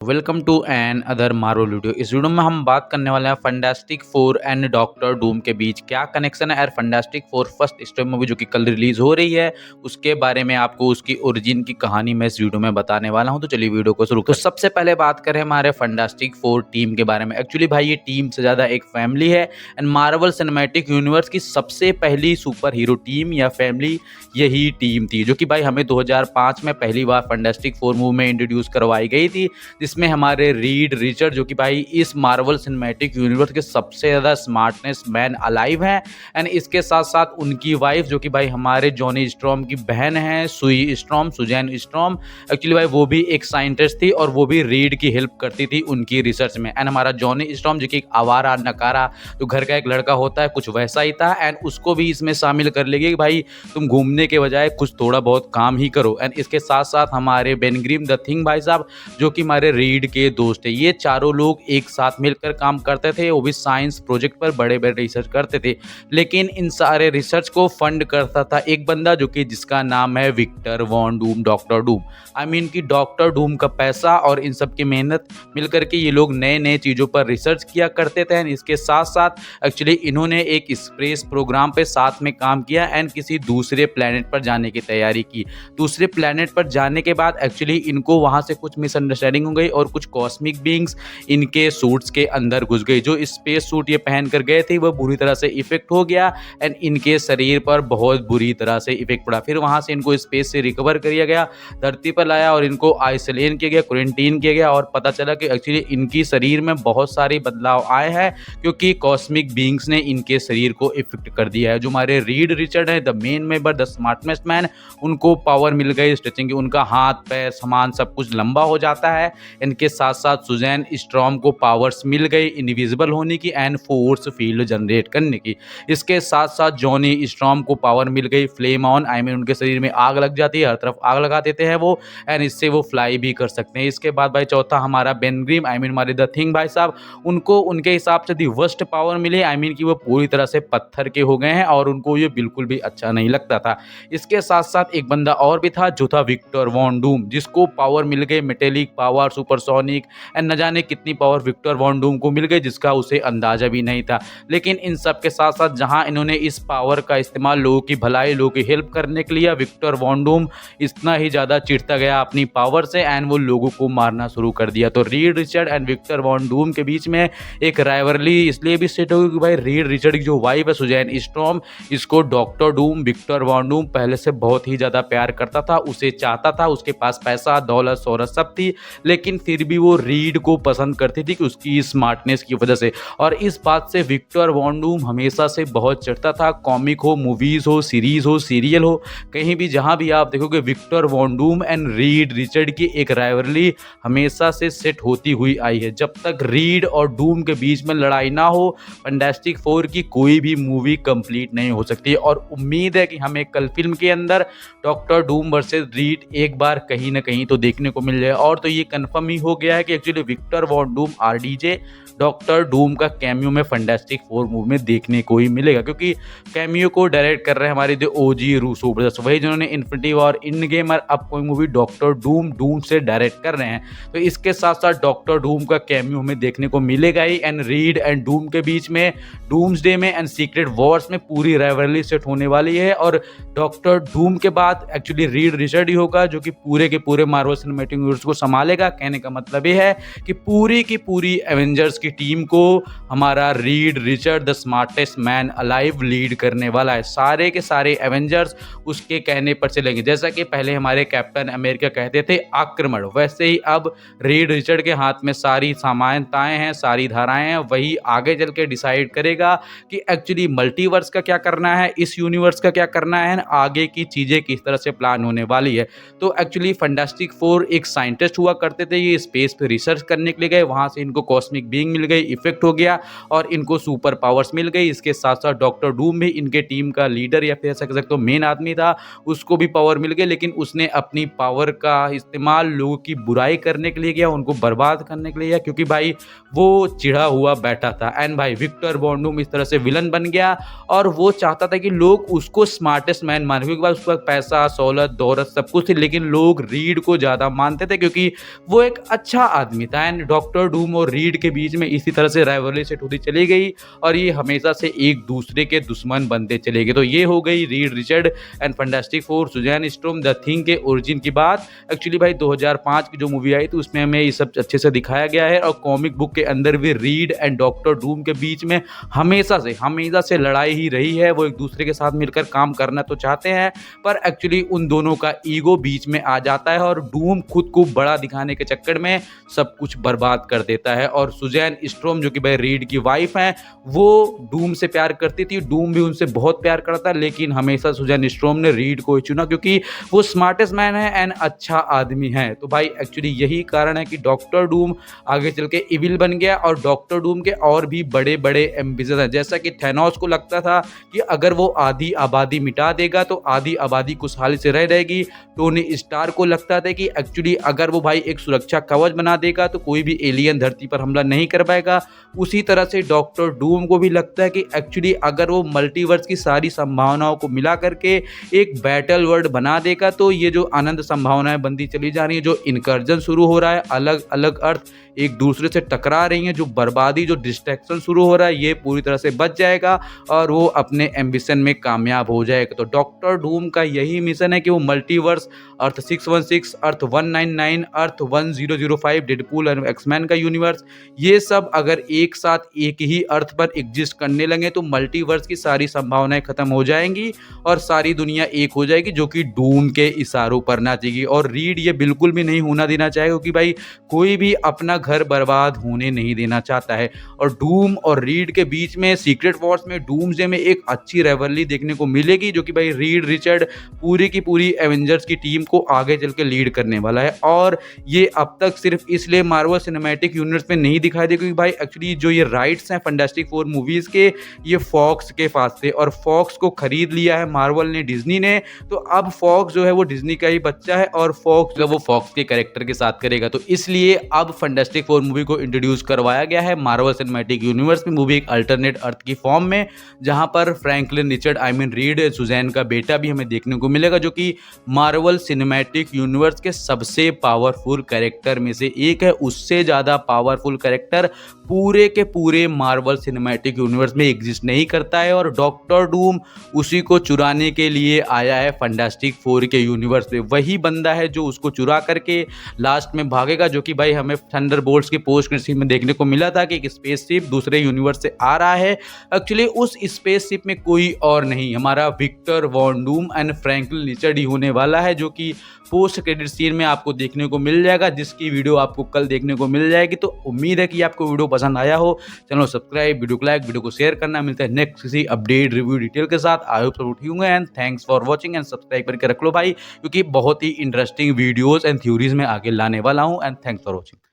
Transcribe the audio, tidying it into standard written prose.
Welcome to another Marvel video. इस video में हम बात करने वाले हैं Fantastic Four and Doctor Doom के बीच क्या कनेक्शन है। यार Fantastic Four first step movie जो कि कल रिलीज हो रही है, उसके बारे में आपको उसकी ओरिजिन की कहानी मैं इस वीडियो में बताने वाला हूं। तो चलिए वीडियो को शुरू। तो सबसे पहले बात करें हमारे फंटास्टिक फोर टीम के बारे में। एक्चुअली भाई ये टीम से ज्यादा एक फैमिली है एंड मार्वल सिनेमैटिक यूनिवर्स की सबसे पहली सुपर हीरो टीम या फैमिली यही टीम थी, जो कि भाई हमें 2005 में पहली बार फंटास्टिक फोर मूवी में इंट्रोड्यूस करवाई गई थी, जिसमें हमारे रीड रिचर्ड जो कि भाई इस मार्वल सिनेमैटिक यूनिवर्स के सबसे ज़्यादा स्मार्टनेस मैन अलाइव हैं एंड इसके साथ साथ उनकी वाइफ जो कि भाई हमारे जॉनी स्ट्रॉम की बहन है सुजैन स्ट्रॉम। एक्चुअली भाई वो भी एक साइंटिस्ट थी और वो भी रीड की हेल्प करती थी उनकी रिसर्च में। एंड हमारा जॉनी स्ट्रॉम जो कि एक आवारा नकारा जो घर का एक लड़का होता है, कुछ वैसा ही था एंड उसको भी इसमें शामिल कर लेगी कि भाई तुम घूमने के बजाय कुछ थोड़ा बहुत काम ही करो। एंड इसके साथ साथ हमारे बेन ग्रिम द थिंग भाई साहब जो कि हमारे रीड के दोस्त है, ये चारों लोग एक साथ मिलकर काम करते थे। वो भी साइंस प्रोजेक्ट पर बड़े बड़े रिसर्च करते थे, लेकिन इन सारे रिसर्च को फंड करता था एक बंदा जो कि जिसका नाम है Victor Von Doom, Doctor Doom. I mean कि डॉक्टर डूम का पैसा और इन सब की मेहनत मिलकर के ये लोग नए नए चीज़ों पर रिसर्च किया करते थे। इसके साथ साथ एक्चुअली इन्होंने एक स्पेस प्रोग्राम पे साथ में काम किया एंड किसी दूसरे प्लेनेट पर जाने की तैयारी की। दूसरे प्लेनेट पर जाने के बाद एक्चुअली इनको वहाँ से कुछ मिसअंडरस्टैंडिंग हो गई और कुछ कॉस्मिक बीइंग्स इनके सूट्स के अंदर घुस गई। जो स्पेस सूट ये पहन कर गए थे वो बुरी तरह से इफेक्ट हो गया एंड इनके शरीर पर बहुत बुरी तरह से इफेक्ट पड़ा। फिर वहाँ से इनको स्पेस से रिकवर किया गया, धरती पर लाया और इनको आइसोलेट किया गया, क्वारंटीन किया गया और पता चला कि एक्चुअली इनकी शरीर में बहुत सारे बदलाव आए हैं क्योंकि कॉस्मिक बीइंग्स ने इनके शरीर को इफेक्ट कर दिया है। जो हमारे रीड रिचर्ड है, the main member, the smartest man, उनको पावर मिल गई स्ट्रेचिंग की, उनका हाथ पैर सामान सब कुछ लंबा हो जाता है। इनके साथ साथ सुजैन स्ट्रॉम को पावर्स मिल गई इनविजिबल होने की एंड फोर्स फील्ड जनरेट करने की। इसके साथ साथ जॉनी स्ट्रॉम को पावर मिल गई फ्लेम ऑन, आई मीन उनके शरीर में आग लग जाती है, हर तरफ आग लगा देते हैं वो एंड इससे वो फ्लाई भी कर सकते हैं। इसके बाद भाई चौथा हमारा बेन ग्रिम, आई मीन हमारे द थिंग भाई साहब, उनको उनके हिसाब से दी वर्स्ट पावर मिली, आई मीन कि वो पूरी तरह से पत्थर के हो गए हैं और उनको ये बिल्कुल भी अच्छा नहीं लगता था। इसके साथ साथ एक बंदा और भी था जो था विक्टर वॉन डूम, जिसको पावर मिल गई मेटेलिक पावर, सुपरसोनिक एंड न जाने कितनी पावर विक्टर वॉन डूम को मिल गई जिसका उसे अंदाजा भी नहीं था। लेकिन इन सब के साथ साथ जहां इन्होंने इस पावर का इस्तेमाल लोगों की भलाई, लोगों की हेल्प करने के लिए, विक्टर वॉन डूम इतना ही ज़्यादा चिढ़ता गया अपनी पावर से एंड वो लोगों को मारना शुरू कर दिया। तो Reed Richard and Victor Von Doom के बीच में एक राइवरली इसलिए भी सेट होगी कि भाई रीड रिचर्ड की जो वाइफ है सुजैन स्ट्रॉम, इसको Doctor Doom, Victor Von Doom पहले से बहुत ही ज़्यादा प्यार करता था, उसे चाहता था, उसके पास पैसा दौलत शोहरत सब थी, लेकिन फिर भी वो रीड को पसंद करती थी कि उसकी स्मार्टनेस की वजह से। और इस बात से विक्टर वॉन डूम हमेशा से बहुत चिढ़ता था। कॉमिक हो, मूवीज़ हो, सीरीज़ हो, सीरियल हो, कहीं भी जहां भी आप देखोगे Victor Von Doom and Reed Richard की एक राइवलरी हमेशा से सेट होती हुई आई है। जब तक रीड और डूम के बीच में लड़ाई ना हो, फंटास्टिक फोर की कोई भी मूवी कंप्लीट नहीं हो सकती। और उम्मीद है कि हमें कल फिल्म के अंदर डॉक्टर डूम वर्सेस रीड एक बार कहीं ना कहीं तो देखने को मिल जाए। और तो ये कंफर्म ही हो गया है कि actually Victor Von Doom RDJ Doctor Doom का कैमियो में फंटास्टिक फोर मूवी में देखने को ही मिलेगा, क्योंकि कैमियो को डायरेक्ट कर रहे हैं हमारे जो ओजी रूसो ब्रदर्स, वही जिन्होंने इन्फिनिटी वॉर, इन गेम और अब कोई मूवी डॉक्टर डूम से डायरेक्ट कर रहे हैं। तो इसके साथ साथ डॉक्टर डूम का कैमियो हमें देखने को मिलेगा ही एंड रीड एंड डूम के बीच में डूम्सडे में एंड सीक्रेट वॉर्स में पूरी राइवलरी सेट होने वाली है। और डॉक्टर डूम के बाद एक्चुअली रीड रिचर्ड ही होगा जो कि पूरे के पूरे मार्वल सिनेमैटिक यूनिवर्स को संभालेगा। कहने का मतलब ये है कि पूरी की पूरी एवेंजर्स की टीम को हमारा read Richard the smartest man alive lead करने वाला है। सारे के सारे एवेंजर्स उसके कहने पर चलेंगे। जैसा कि पहले हमारे कैप्टन अमेरिका कहते थे आक्रमण, वैसे ही अब रीड रिचर्ड के हाथ में सारी सामान्यताएं हैं, सारी धाराएं हैं। वही आगे चल के डिसाइड करेगा कि एक्चुअली मल्टीवर्स का क्या करना है, इस यूनिवर्स का क्या करना है, आगे की चीज़ें किस तरह से प्लान होने वाली है। तो एक्चुअली फंटास्टिक फोर एक साइंटिस्ट हुआ करते थे, ये स्पेस पे रिसर्च करने के लिए गए, वहाँ से इनको कॉस्मिक बीइंग मिल गई, इफेक्ट हो गया और इनको सुपर पावर्स मिल गई। इसके साथ साथ डॉक्टर डूम भी इनके टीम का लीडर या फिर ऐसा कह सकते हो मेन आदमी था, उसको भी पावर मिल गई, लेकिन उसने अपनी पावर का इस्तेमाल लोगों की बुराई करने के लिए किया, उनको बर्बाद करने के लिए किया, क्योंकि भाई वो चिढ़ा हुआ बैठा था। एंड भाई विक्टर वॉन डूम इस तरह से विलन बन गया और वो चाहता था कि लोग उसको स्मार्टेस्ट मैन माने, क्योंकि भाई उसके पास पैसा, सहूलत, दौलत सब कुछ थी, लेकिन लोग रीड को ज़्यादा मानते थे क्योंकि वो एक अच्छा आदमी था एंड डॉक्टर डूम और रीड के बीच में इसी तरह से राइवलरी सेट होती चली गई और ये हमेशा से एक दूसरे के दुश्मन बनते चले गए। तो ये हो गई Reed Richard and Fantastic Four Susan Storm the Thing के ओरिजिन की बात। एक्चुअली भाई 2005 की जो मूवी आई थी उसमें हमें ये सब अच्छे से दिखाया गया है और कॉमिक बुक के अंदर भी रीड एंड डॉक्टर डूम के बीच में हमेशा से लड़ाई ही रही है। वो एक दूसरे के साथ मिलकर काम करना तो चाहते हैं पर एक्चुअली उन दोनों का ईगो बीच में आ जाता है और डूम खुद को बड़ा दिखाने के चक्कर में सब कुछ बर्बाद कर देता है। और सुजैन स्टॉर्म जो कि भाई रीड की वाइफ है वो डूम से प्यार करती थी, डूम भी उनसे बहुत प्यार करता, लेकिन हमेशा सुजैन स्टॉर्म ने रीड को ही चुना क्योंकि वो स्मार्टेस्ट मैन है एंड अच्छा आदमी है। तो भाई एक्चुअली यही कारण है कि डॉक्टर डूम आगे चल के इविल बन गया और डॉक्टर डूम के और भी बड़े बड़े एम्बिशन हैं। जैसा कि थैनोस को लगता था कि अगर वो आधी आबादी मिटा देगा तो आधी आबादी खुशहाली से रह रहेगी। टोनी स्टार को लगता था कि एक्चुअली अगर वो भाई एक सुरक्षा कवच बना देगा तो कोई भी एलियन धरती पर हमला नहीं कर पाएगा। उसी तरह से डॉक्टर डूम को भी लगता है कि एक्चुअली अगर वो मल्टीवर्स की सारी संभावनाओं को मिला करके एक बैटल वर्ल्ड बना देगा तो ये जो अनंत संभावनाएं बनती चली जा रही है, जो इनकर्जन शुरू हो रहा है, अलग अलग अर्थ एक दूसरे से टकरा रही हैं, जो बर्बादी जो डिस्ट्रैक्शन शुरू हो रहा है, ये पूरी तरह से बच जाएगा और वो अपने एम्बिशन में कामयाब हो जाएगा। तो डॉक्टर डूम का यही मिशन है कि वो मल्टीवर्स, अर्थ 616, अर्थ 199, अर्थ 1005, डेडपूल और एक्समैन का यूनिवर्स, ये सब अगर एक साथ एक ही अर्थ पर एग्जिस्ट करने लगे तो मल्टीवर्स की सारी संभावनाएं खत्म हो जाएंगी और सारी दुनिया एक हो जाएगी, जो कि डूम के इशारों पर नाचेगी। और रीड ये बिल्कुल भी नहीं होना देना चाहेगा क्योंकि भाई कोई भी अपना घर बर्बाद होने नहीं देना चाहता है। और डूम और रीड के बीच में सीक्रेट वॉर्स में डूम्सडे में एक अच्छी राइवलरी देखने को मिलेगी, जो कि भाई रीड रिचर्ड पूरी की पूरी एवेंजर्स की टीम को आगे चल के लीड करने वाला है। और ये अब तक सिर्फ इसलिए मार्वल सिनेमैटिक यूनिवर्स में नहीं दिखाई दे क्योंकि भाई एक्चुअली जो ये राइट्स हैं फैंटास्टिक फोर मूवीज के, ये फॉक्स के पास थे और फॉक्स को खरीद लिया है मार्वल ने, डिज्नी ने। तो अब फॉक्स जो है वो डिज्नी का ही बच्चा है और फॉक्स जो वो फॉक्स के कैरेक्टर के साथ करेगा। तो इसलिए अब फैंटास्टिक फोर मूवी को इंट्रोड्यूस करवाया गया है मार्वल सिनेमैटिक यूनिवर्स में, मूवी एक अल्टरनेट अर्थ की फॉर्म में, जहां पर फ्रैंकलिन रिचर्ड रीड सुजैन का बेटा भी हमें देखने को मिलेगा, जो कि मार्वल सिनेमैटिक यूनिवर्स के सबसे पावरफुल कैरेक्टर में से एक है। उससे ज़्यादा पावरफुल कैरेक्टर पूरे के पूरे मार्वल सिनेमैटिक यूनिवर्स में एग्जिस्ट नहीं करता है और डॉक्टर डूम उसी को चुराने के लिए आया है फैंटास्टिक फोर के यूनिवर्स में। वही बंदा है जो उसको चुरा करके लास्ट में भागेगा, जो कि भाई हमें थंडरबोल्ट्स की पोस्ट क्रेडिट सीन में देखने को मिला था कि एक स्पेसशिप दूसरे यूनिवर्स से आ रहा है। एक्चुअली उस स्पेसशिप में कोई और नहीं, हमारा Victor Von Doom and Franklin Richard ही होने वाला है, जो कि पोस्ट क्रेडिट सीन में आपको देखने को मिल जाएगा, जिसकी वीडियो आपको कल देखने को मिल जाएगी। तो उम्मीद है कि आपको वीडियो पसंद आया हो। चैनल सब्सक्राइब, वीडियो को लाइक, वीडियो को शेयर करना। मिलता है नेक्स्ट किसी अपडेट रिव्यू डिटेल के साथ। आई होप सब ठीक होंगे and thanks for watching and subscribe करके रख लो भाई, क्योंकि बहुत ही इंटरेस्टिंग वीडियोस एंड थ्योरीज में आगे लाने वाला हूँ। And thanks for watching.